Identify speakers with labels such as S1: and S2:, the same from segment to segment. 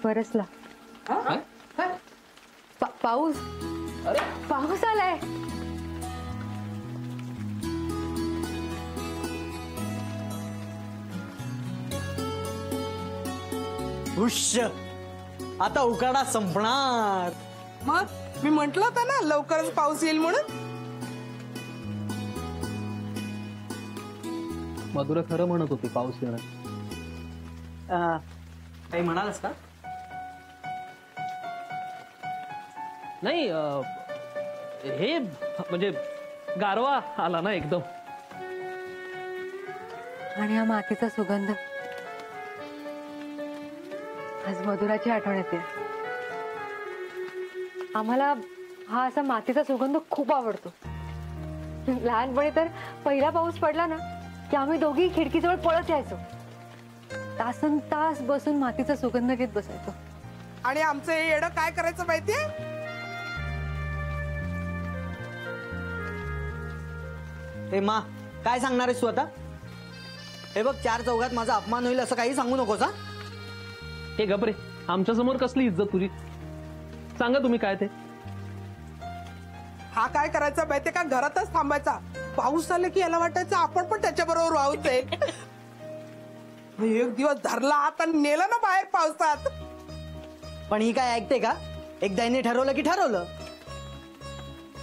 S1: बरसला पाऊस पाऊस आलाय.
S2: हुश, आता उकाडा संपणार.
S3: मग मी म्हंटल होतं ना लवकरच पाऊस येईल म्हणून.
S4: मधुरा खरं म्हणत होती पाऊस येणार.
S2: काही म्हणालस का?
S4: नाही हे म्हणजे गारवा आला ना एकदम.
S1: आणि हा मातीचा सुगंध. आज मधुराची आठवण येते. आम्हाला हा असा मातीचा सुगंध खूप आवडतो. लहानपणी तर पहिला पाऊस पडला ना की आम्ही दोघी खिडकीजवळ पळत यायचो. तासन तास बसून मातीचा सुगंध घेत बसायचो.
S3: आणि आमचं हे येडं काय करायचं माहितीये?
S2: ए मा, काय सांगणार आहेस तू आता? हे बघ, चार चौघात माझा अपमान होईल असं काही सांगू नकोस.
S4: हे गबरे, आमच्या समोर कसली इज्जत तुझी? सांगा तुम्ही काय ते.
S3: हा काय करायचा माहितीये का? घरातच थांबायचा. पाऊस आला की याला वाटायचं आपण पण त्याच्या बरोबर वाहून जाईल. एक दिवस धरला हात आणि नेला ना बाहेर पावसात.
S2: पण ही काय ऐकते का? एकदा हिने ठरवलं की ठरवलं.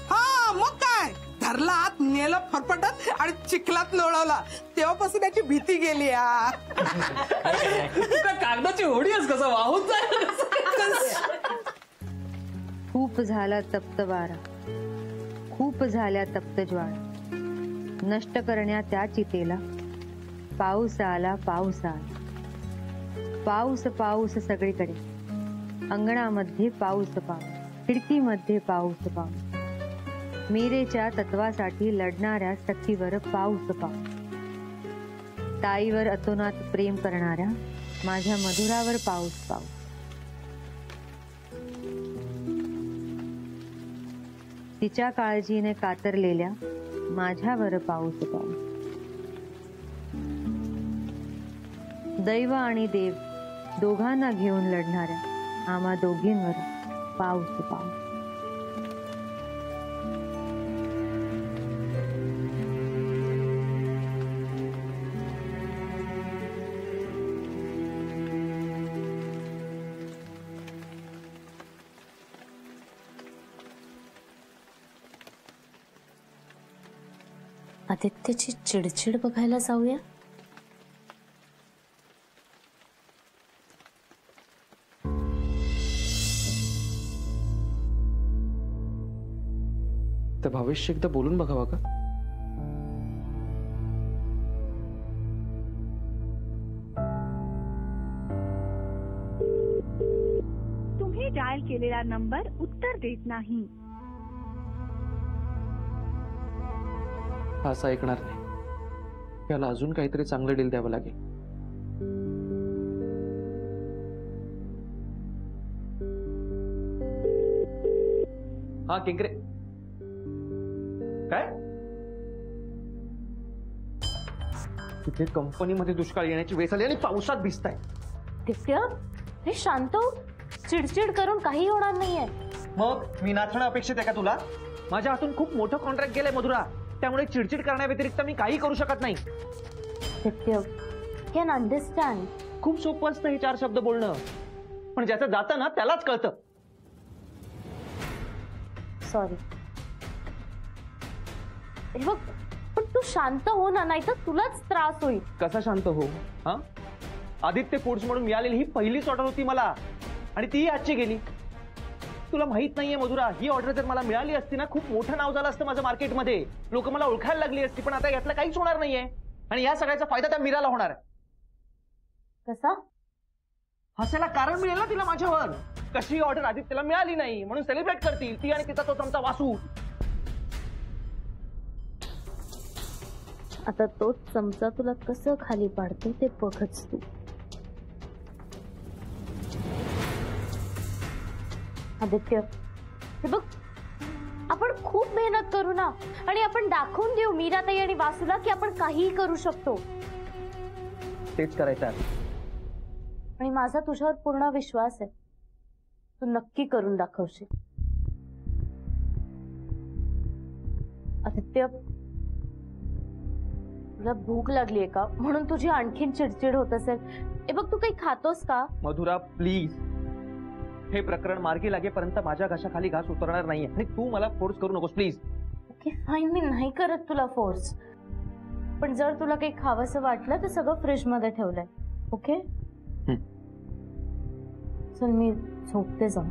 S3: हा मग काय, धरला हात नेलं फरफटत आणि चिखलात लोळवला. तेव्हापासून त्याची भीती गेली यार.
S4: कागदाची होडी आहेस, कसं वाहून जाईल.
S1: खूप झाला तप्त वारा, खूप झाल्या तप्त ज्वाळा. नष्ट करण्या त्या चितेला पाऊस आला, पाऊस आला. पाऊस पाऊस सगळीकडे. अंगणामध्ये पाऊस पाऊस, खिडकीमध्ये पाऊस पाऊस. मीरेच्या तत्वासाठी लढणाऱ्या सखीवर पाऊस पाऊस. ताईवर अतोनात प्रेम करणाऱ्या माझ्या मधुरावर पाऊस पाऊस. तिच्या काळजीने कातरलेल्या माझ्यावर पाऊस पाऊस. दैव आणि देव दोघांना घेऊन लढणाऱ्या आम्हा दोघींवर पाऊस पाऊस.
S5: आदित्यची चिडचिड बघायला जाऊया.
S4: तर भविष्य एकदा बोलून बघावा का?
S6: तुम्ही डायल केलेला नंबर उत्तर देत नाही.
S4: असं ऐकणार नाही. त्याला अजून काहीतरी चांगलं डील द्यावं लागेल. हा केंकरे, काय तिथे कंपनीमध्ये दुष्काळ येण्याची वेळ झाली आणि पावसात भिजताय.
S5: दित्य, हे शांत हो. चिडचिड करून काही होणार नाहीये.
S4: मग मी नाचणं अपेक्षित आहे का तुला? माझ्या हातून खूप मोठं कॉन्ट्रॅक्ट गेलंय मधुरा, त्यामुळे चिडचिड करण्याव्यतिरिक्त मी काही करू शकत नाही.
S5: दित्य, कॅन अंडरस्टँड.
S4: खूप सोपं असतं हे चार शब्द बोलणं, पण ज्याचं जातं ना त्यालाच कळतं.
S5: सॉरी. हे बघ, पण तू शांत हो ना, नाही तर तुलाच त्रास होईल.
S4: कसा शांत हो? हा, आदित्य फूड्स म्हणून मिळालेली ही पहिलीच ऑर्डर होती मला, आणि तीही आजची गेली. तुला माहित नाहीये मधुरा, ही ऑर्डर जर मला मिळाली असती ना, खूप मोठं नाव झालं असतं माझं मार्केटमध्ये. लोक मला ओळखायला लागली असती. पण आता यातलं काहीच होणार नाहीये, आणि या सगळ्याचा फायदा त्या मीराला होणार आहे.
S5: कसा?
S4: हसायला कारण मिळेल ना तिला माझ्यावर. कशी ऑर्डर आदित्यला मिळाली नाही म्हणून सेलिब्रेट करतील ती आणि तिचा तो चमचा वासू.
S5: आता तोच चमचा तुला कसं खाली पाडते ते बघच तू. आदित्य, हे बघ, आपण खूप मेहनत करू ना, आणि आपण दाखवून देऊ मीराताई आणि वासूला की आपण काहीही करू शकतो.
S4: तेच करायचं आहे.
S5: आणि माझा तुझ्यावर पूर्ण विश्वास आहे. तू नक्की करून दाखवशील. आदित्य, तुला भूक लागलीये का म्हणून तुझी आणखीन चिडचिड होत असेल. हे बघ, तू काही खातोस का?
S4: मधुरा प्लीज, हे प्रकरण मार्गी लागेपर्यंत माझ्या घशाखाली घास उतरणार नाहीये आणि तू मला फोर्स करू नकोस प्लीज.
S5: ओके फाईन, मी नाही करत तुला फोर्स. पण जर तुला काही खावंसं वाटलं तर सगळं फ्रीज मध्ये ठेवलंय. ओके चल, मी झोपते जाऊन.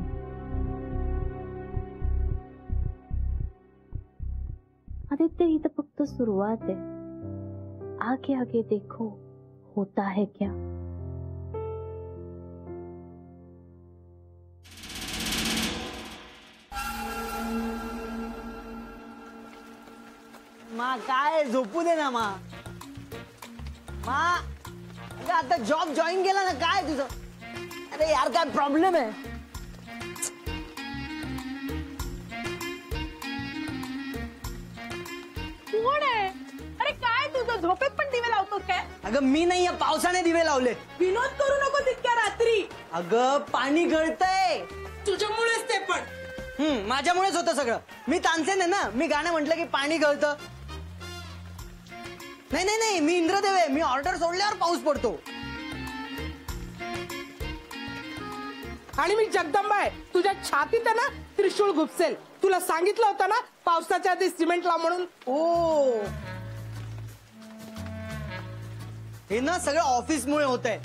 S5: आदित्य, ही तर फक्त सुरुवात आहे. आगे आगे देखो होता है क्या.
S2: मा काय झोपू दे ना मा. अगं आता जॉब जॉईन केला ना, काय तुझं? अरे यार, काय प्रॉब्लेम आहे?
S3: कोण आहे? अरे काय तुझं, झोपेत पण दिवे लावतोस काय?
S2: अगं मी नाही, या पावसाने दिवे लावले.
S3: विनोद करू नको तितक्या रात्री.
S2: अगं पाणी गळतंय.
S3: तुझ्यामुळेच ते पण.
S2: माझ्यामुळेच होतं सगळं. मी तानसेन आहे ना, मी गाणं म्हटलं की पाणी गळतं. नाही नाही नाही, मी इंद्रदेव आहे. मी ऑर्डर सोडल्यावर पाऊस पडतो.
S3: आणि मी जगदंबा आहे. तुझ्या छातीत आहे ना त्रिशूळ घुपसेल. तुला सांगितलं होतं ना पावसाच्या आधी सिमेंट लाव म्हणून.
S2: ओ, हे ना सगळं ऑफिसमुळे होतंय.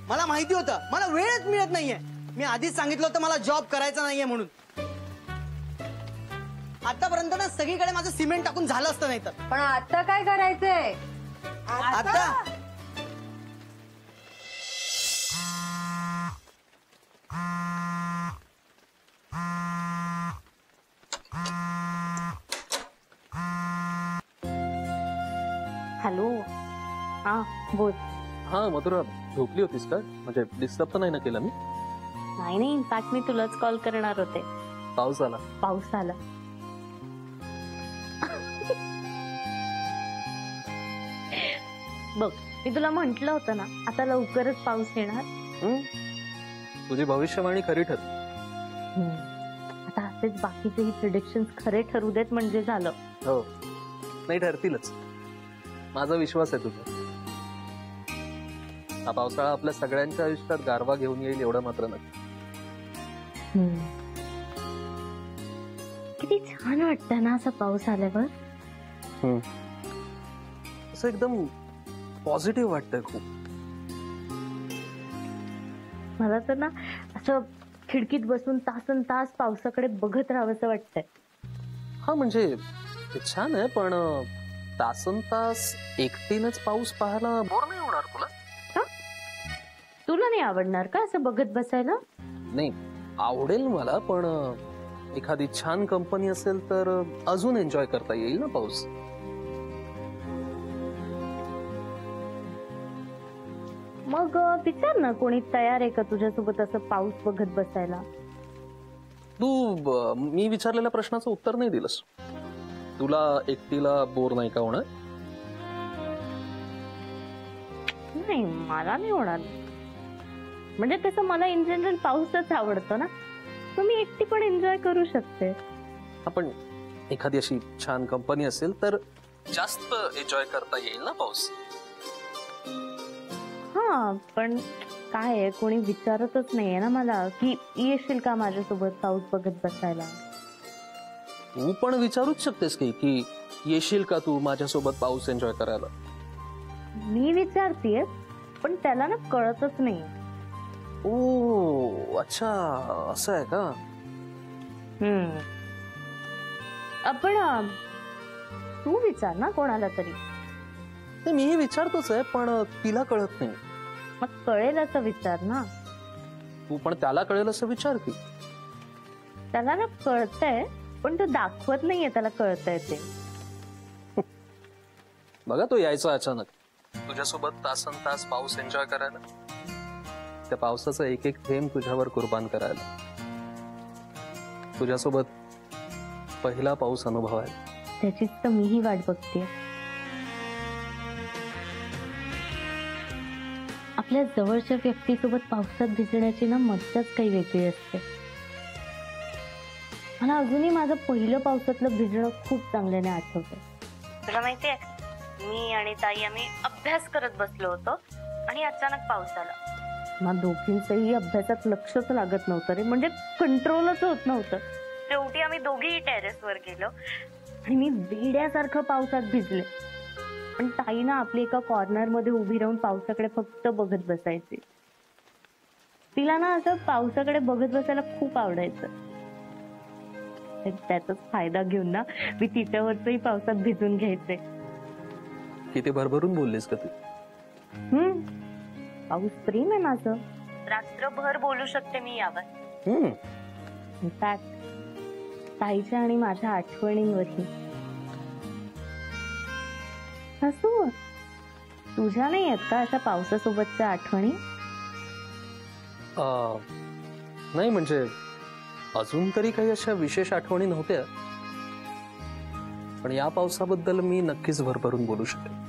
S2: मला माहिती होतं, मला वेळच मिळत नाहीये. मी आधीच सांगितलं होतं मला जॉब करायचा नाहीये म्हणून. आतापर्यंत ना सगळीकडे माझं सिमेंट टाकून झालं असतं. नाही तर
S1: पण आता काय करायचंय?
S2: आता
S5: हॅलो, हा बोल.
S7: हा मधुरा, झोपली होतीस का? म्हणजे डिस्टर्ब तर नाही ना केलं मी?
S5: नाही नाही, इनफॅक्ट मी तुलाच कॉल करणार होते.
S7: पाऊस आला.
S5: पाऊस आला. बघ, मी तुला म्हंटल होतं ना आता लवकरच पाऊस येणार.
S7: तुझी भविष्यवाणी खरी ठरली.
S5: आता असेच बाकीचेही प्रिडिक्शन खरे ठरू देत म्हणजे झालं.
S7: हो, नाही ठरतीलच. माझा विश्वास आहे तुझा. हा पावसाळा आपल्या सगळ्यांच्या आयुष्यात गारवा घेऊन येईल एवढं मात्र नक्की.
S5: किती छान वाटतं ना असं पाऊस आल्यावर.
S7: असं एकदम पॉझिटिव्ह वाटतंय खूप.
S5: मला तर ना असं खिडकीत बसून तासन तास पावसाकडे बघत राहावंसं वाटतंय.
S7: हा म्हणजे ते छान आहे, पण तासन तास एकटीनच पाऊस पाहायला बोर नाही होणार तुला?
S5: तुला नाही आवडणार का असं बघत बसायला?
S7: नाही, आवडेल मला, पण एखादी छान कंपनी असेल तर अजून एन्जॉय करता येईल ना पाऊस.
S5: मग विचार ना, कोणी तयार आहे का तुझ्यासोबत असं पाऊस बघत बसायला?
S7: तू मी विचारलेल्या प्रश्नाचं उत्तर नाही दिलंस. तुला एकटीला बोर नाही का होणार?
S5: नाही, मला नाही होणार. म्हणजे तसं मला इन जनरल पाऊसच आवडतो ना, तर मी एकटी पण एन्जॉय करू शकते.
S7: आपण एखादी अशी छान कंपनी असेल तर जास्त एन्जॉय करता येईल ना पाऊस.
S5: हा, पण काय आहे, कोणी विचारतच नाहीये ना मला की येशील का माझ्यासोबत पाऊस बघत बसायला.
S7: तू पण विचारूच शकतेस की येशील का तू माझ्यासोबत पाऊस एन्जॉय करायला.
S5: मी विचारतीये, पण त्याला ना कळतच नाही.
S7: ओ अच्छा, असं आहे का?
S5: आपण तू विचार ना कोणाला तरी.
S7: ते मीही विचारतोच आहे, पण तिला कळत नाही.
S5: मग कळेल असं विचार ना.
S7: तू पण त्याला कळेल असं विचार की.
S5: त्याला ना कळतंय, पण तो दाखवत नाहीये त्याला कळतंय ते.
S7: बघा, तो यायचा अचानक तुझ्यासोबत तासन तास पाऊस एन्जॉय करायला. त्या पावसाचा एक एक थेंब तुझ्यावर कुर्बान करायला. तुझ्यासोबत पहिला पाऊस अनुभवायला.
S5: त्याचीच तर मीही वाट बघते. आपल्या जवळच्या व्यक्तीसोबत पावसात भिजण्याची ना मज्जाच काही वेगळी असते. मला अजूनही माझं पहिलं पावसातलं भिजणं खूप चांगल्याने आठवतं. तुला माहितीये, मी आणि ताई आम्ही अभ्यास करत बसलो होतो आणि अचानक पाऊस आला. ना दोघींचंही अभ्यासात लक्षच लागत नव्हतं रे, म्हणजे कंट्रोलच होत नव्हतं. शेवटी आम्ही दोघेही टेरेसवर गेलो आणि मी वेड्यासारखं पावसात भिजले. पण ताई ना आपली एका कॉर्नर मध्ये उभी राहून पावसाकडे फक्त बघत बसायची. तिला ना असं पावसाकडे बघत बसायला खूप आवडायचं. त्याचाच फायदा घेऊन ना मी तिच्यावरचंही पावसात भिजून घ्यायचे.
S7: किती भरभरून बोललीस का तू?
S5: पाऊस प्रेम आहे माझं. रात्रभर बोलू शकते मी यावर. इनफॅक्ट ताईच्या आणि माझ्या आठवणींवरही. असू तुझ्या नाही आहेत का अशा पावसासोबतच्या आठवणी?
S7: नाही म्हणजे अजून तरी काही अशा विशेष आठवणी नव्हत्या, पण या पावसाबद्दल मी नक्कीच भरभरून बोलू शकेन.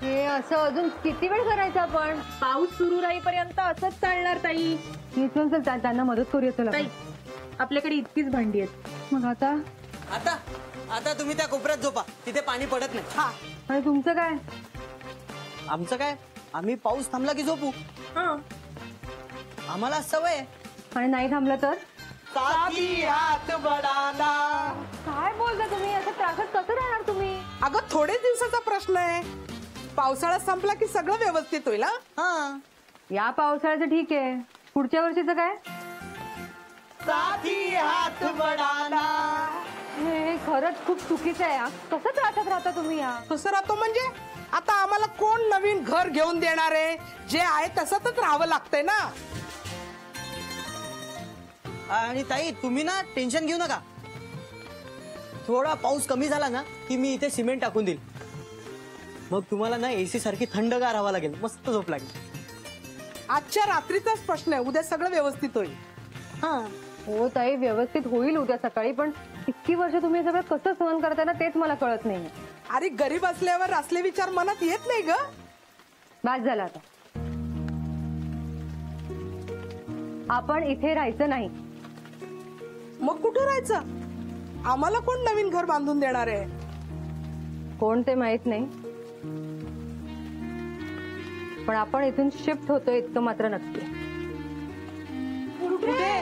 S1: हे असं अजून किती वेळ करायचं आपण?
S3: पाऊस सुरू राहीपर्यंत असंच चालणार ताई.
S1: चल चल त्यांना मदत करूया. तुला
S3: ताई आपल्याकडे इतकीच भांडी आहेत.
S1: मग आता
S2: आता आता तुम्ही त्या कोपऱ्यात झोपा, तिथे पाणी पडत नाही.
S3: हा
S1: आणि तुमचं काय?
S2: आमचं काय, आम्ही पाऊस थांबला की झोपू.
S3: हा
S2: आम्हाला सवय आहे.
S1: आणि नाही थांबलं तर
S2: साथी हात बडाना.
S1: काय बोलता तुम्ही? असं त्रासात कसं राहणार तुम्ही?
S3: अगं थोडेच दिवसाचा प्रश्न आहे. पावसाळा संपला की सगळं व्यवस्थित होईल.
S2: हा
S1: या पावसाळ्याचं ठीक आहे, पुढच्या वर्षीचं काय?
S2: साथी हात बडाना.
S1: हे खरंच खूप चुकीचं आहे. कसं त्रासात राहता तुम्ही?
S3: कसं राहतो म्हणजे? आता आम्हाला कोण नवीन घर घेऊन देणार आहे? जे आहे तसंच राहावं लागतंय ना.
S2: आणि ताई तुम्ही ना टेन्शन घेऊ नका. थोडा पाऊस कमी झाला ना की मी इथे सिमेंट टाकून देईल. मग तुम्हाला ना एसी सारखी थंडगार हवा लागेल, मस्त झोप लागेल.
S3: आजच्या रात्रीचाच प्रश्न आहे, उद्या सगळं व्यवस्थित होईल.
S2: हा
S1: हो ताई, व्यवस्थित होईल उद्या सकाळी. पण इतकी वर्ष तुम्ही सगळं कसं सहन करताय ना तेच मला कळत नाही.
S3: अरे गरीब असल्यावर असले विचार मनात येत नाही ग.
S1: बाद झाला आता. आपण इथे राहायचं नाही.
S3: मग कुठं राहायचं? आम्हाला कोण नवीन घर बांधून देणार आहे?
S1: कोण ते माहित नाही, पण आपण इथून शिफ्ट होतो इतकं मात्र नक्की.
S3: कुठे?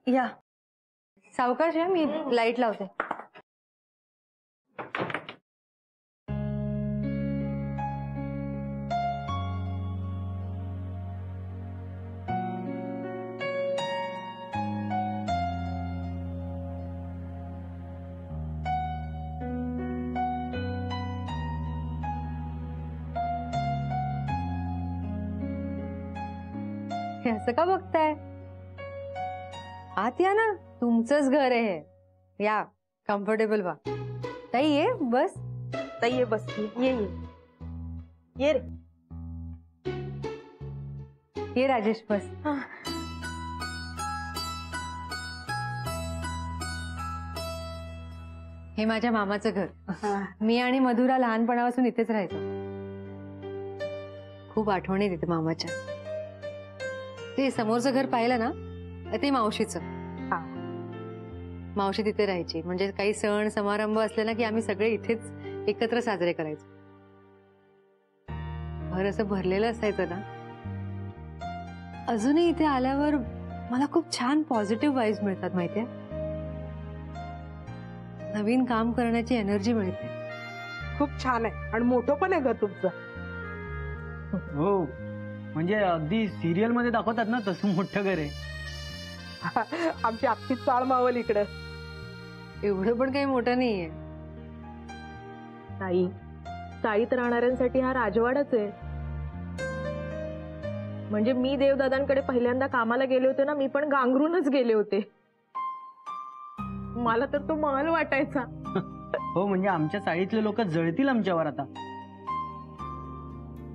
S1: या सावकाश या, मी लाईट लावते. हे असं का बघताय? आत या ना, तुमचंच घर आहे हे. या, कम्फर्टेबल व्हा. ताई ये बस.
S3: ताई ये बस. ये ये ये रे.
S1: ये राजेश बस. हे माझ्या मामाचं घर. मी आणि मधुरा लहानपणापासून इथेच राहायचो. खूप आठवणी तिथे मामाच्या. ते समोरचं घर पाहिलं ना, ते मावशीचं. मावशी तिथे राहायची. म्हणजे काही सण समारंभ असले ना की आम्ही सगळे इथेच एकत्र साजरे करायचो. घर असं भरलेलं असायचं ना. अजूनही इथे आल्यावर मला खूप छान पॉझिटिव्ह वाईब्स मिळतात माहितीये. नवीन काम करण्याची एनर्जी मिळते.
S3: खूप छान आहे आणि मोठं पण आहे घर तुमचं.
S2: हो, म्हणजे अगदी सिरियल मध्ये दाखवतात ना तसं मोठं घर आहे.
S3: आमची अख्खी चाळ मावल इकडं.
S1: एवढं पण काही मोठं नाहीये.
S8: ताई, चाळीत राहणाऱ्यांसाठी हा राजवाडाच आहे.
S5: म्हणजे मी देवदादांकडे पहिल्यांदा कामाला गेले होते ना, मी पण गांगरूनच गेले होते. मला तर तो महल वाटायचा.
S2: हो, म्हणजे आमच्या चाळीतले लोक जळतील आमच्यावर आता.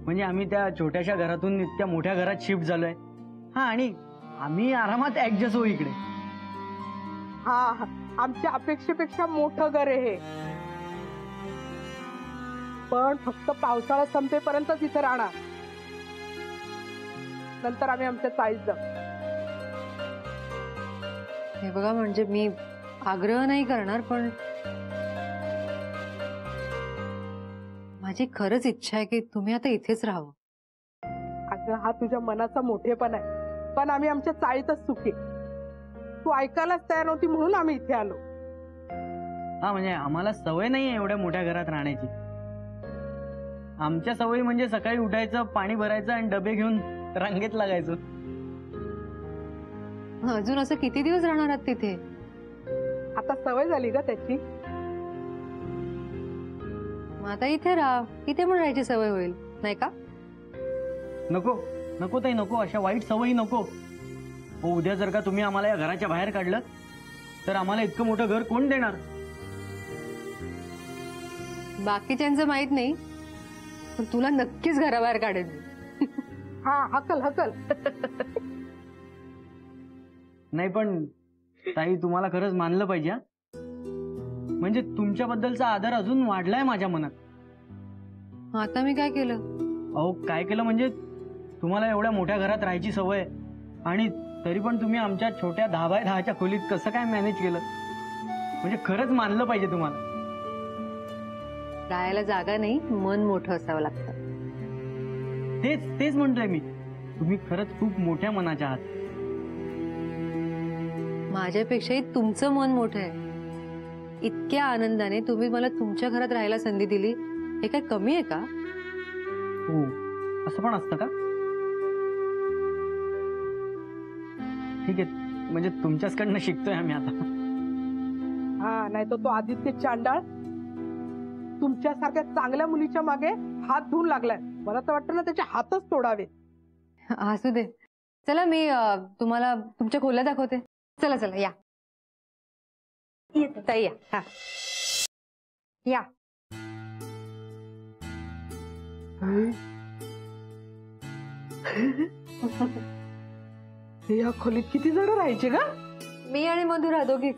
S2: म्हणजे आम्ही त्या छोट्याशा घरातून इतक्या मोठ्या घरात शिफ्ट झालोय. हा, आणि आम्ही आरामात ऍडजस्ट होऊ इकडे.
S3: हा, आमच्या अपेक्षेपेक्षा मोठं घर आहे हे. पण फक्त पावसाळा संपेपर्यंतच इथे राहणार. नंतर आम्ही आमच्या चाळीत जाऊ.
S1: हे बघा, म्हणजे मी आग्रह नाही करणार, पण माझी खरंच इच्छा आहे की तुम्ही आता इथेच राहावं.
S3: अगं, हा तुझ्या मनाचा मोठेपण आहे, पण आम्ही आमच्या चाळीतच सुखी. तू ऐकायलाच तयार नव्हती म्हणून आम्ही इथे आलो.
S2: हा, म्हणजे आम्हाला सवय नाहीये एवढ्या मोठ्या घरात राहण्याची. आमच्या सवयी म्हणजे सकाळी उठायचं, पाणी भरायचं आणि डबे घेऊन रांगेत लागायचं.
S1: अजून असं किती दिवस राहणार आहात तिथे?
S3: आता सवय झाली का त्याची?
S1: मग आता इथे राहा, इथे पण राहायची सवय होईल, नाही का?
S2: नको नको ताई, नको. अशा वाईट सवयी नको. हो, उद्या जर का तुम्ही आम्हाला या घराच्या बाहेर काढलं तर आम्हाला इतकं मोठं घर कोण देणार?
S1: बाकीच्यांचं माहित नाही, पण तुला नक्कीच घराबाहेर काढेल.
S3: हा, हकल हकल.
S2: नाही, पण ताई तुम्हाला खरंच मानलं पाहिजे. हा, म्हणजे तुमच्याबद्दलचा आदर अजून वाढलाय माझ्या मनात.
S1: आता मी काय केलं?
S2: अहो, काय केलं म्हणजे तुम्हाला एवढ्या मोठ्या घरात राहायची सवय, आणि तरी पण तुम्ही आमच्या छोट्या 10x10च्या खोलीत कसं काय मॅनेज केलं? म्हणजे खरंच मानलं पाहिजे तुम्हाला.
S1: राहायला जागा नाही, मन मोठं असावं लागतं.
S2: तेच म्हणतोय मी. तुम्ही खरंच खूप मोठ्या मनाच्या आहात.
S1: माझ्यापेक्षाही तुमचं मन मोठं आहे. इतक्या आनंदाने तुम्ही मला तुमच्या घरात राहायला संधी दिली, हे काय कमी आहे का?
S2: हो, असं पण असतं का? ठीक आहे, म्हणजे तुमच्याचकडनं शिकतोय आम्ही आता.
S3: हा, नाही तर तो आदित्य चांडाळ तुमच्यासारख्या चांगल्या मुलीच्या मागे हात धुवून लागलाय. मला तर वाटतं ना त्याचे हातच तोडावे.
S1: असू दे. चला, मी तुम्हाला तुमच्या खोल्या दाखवते. चला चला, या ताई, या. हा, या.
S3: या खोलीत किती जण राहायचे का?
S1: मी आणि मधुरा दोघीच.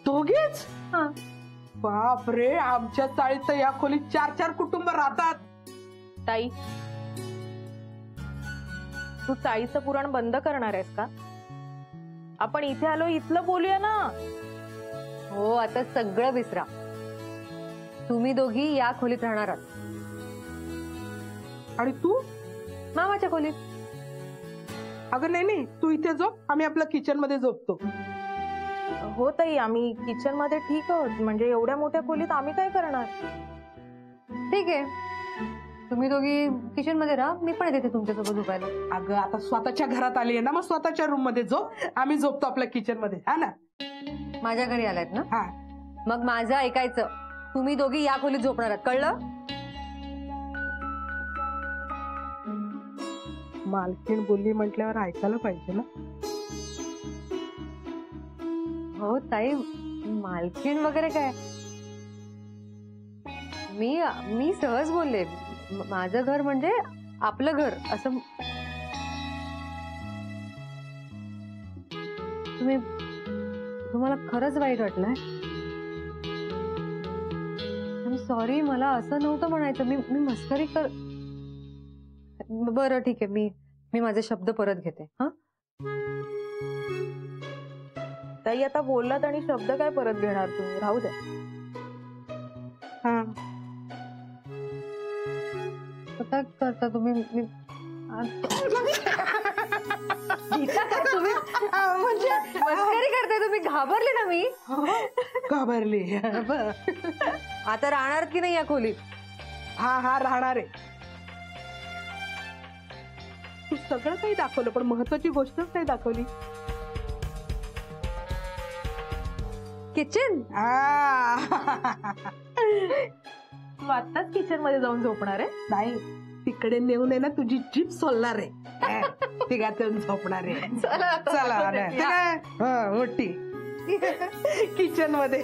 S3: दोघेच?
S1: हा.
S3: बाप रे, आमच्या चाळीत तर या खोलीत 4-4 कुटुंब राहतात.
S5: ताई, तू चाळीचं पुराण बंद करणार आहेस का? आपण इथे आलो, इथलं बोलूया ना.
S1: हो, आता सगळं विसरा. तुम्ही दोघी या खोलीत राहणार आहात.
S3: आणि तू?
S1: मामाच्या खोलीत.
S3: अगं नाही, तू इथे झोप, आम्ही आपल्या किचन मध्ये झोपतो.
S5: हो ताई, आम्ही किचन मध्ये ठीक आहोत. म्हणजे एवढ्या मोठ्या खोलीत आम्ही काय करणार?
S1: ठीक आहे, तुम्ही दोघी किचन मध्ये राहा, मी पण येते तुमच्यासोबत झोपायला.
S3: अगं, आता स्वतःच्या घरात आली आहे ना, मग स्वतःच्या रूम मध्ये झोप, आम्ही झोपतो आपल्या किचन मध्ये. हा ना?
S1: माझ्या घरी आलायत ना?
S3: हा.
S1: मग माझं ऐकायचं. तुम्ही दोघी या खोलीत झोपणार आहात, कळलं?
S3: मालकीण बोलली म्हटल्यावर ऐकायला पाहिजे ना.
S1: हो ताई, मालकीण वगैरे काय? मी सहज बोलले. माझं घर म्हणजे आपलं घर असं. तुम्हाला खरंच वाईट वाटलंय? सॉरी, मला असं नव्हतं म्हणायचं. मी मस्करी कर. बरं ठीक आहे, मी माझे शब्द परत घेते. हा
S5: ताई, आता बोललात आणि शब्द काय परत घेणार तुम्ही? राहू द्या.
S3: हा,
S1: काय करता तुम्ही? गीता, काय तुम्ही म्हणजे मस्करी करताय? तुम्ही घाबरले ना? मी
S3: घाबरली.
S1: आता राहणार की नाही या खोलीत?
S3: हा, राहणार आहे. तू सगळं काही दाखवलं, पण महत्वाची गोष्टच नाही दाखवली.
S1: किचन.
S5: तू आत्ताच किचन मध्ये जाऊन झोपणार आहे?
S3: नाही, तिकडे नेऊन आहे ना तुझी जीप सोलणार आहे. तिघात येऊन झोपणार आहे. चला नाही ते काय मोठी किचन मध्ये.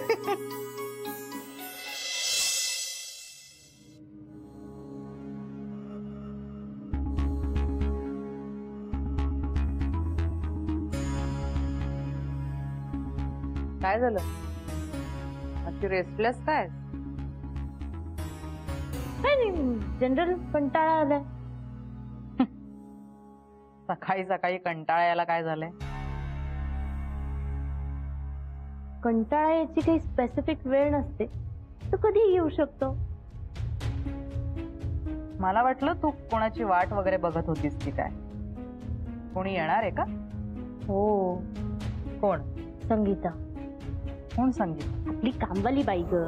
S8: काय झालं अशी रेस्टलेस काय?
S5: जनरल कंटाळा आलाय.
S8: सकाळी सकाळी कंटाळा यायला काय झालंय?
S5: कंटाळा याची काही स्पेसिफिक वेळ नसते, तो कधीही येऊ शकतो.
S8: मला वाटलं तू कोणाची वाट वगैरे बघत होतीस की काय. कोणी येणार आहे का?
S5: हो,
S8: कोण?
S5: संगीता.
S8: कोण संगीत?
S5: आपली कामवाली बाई ग.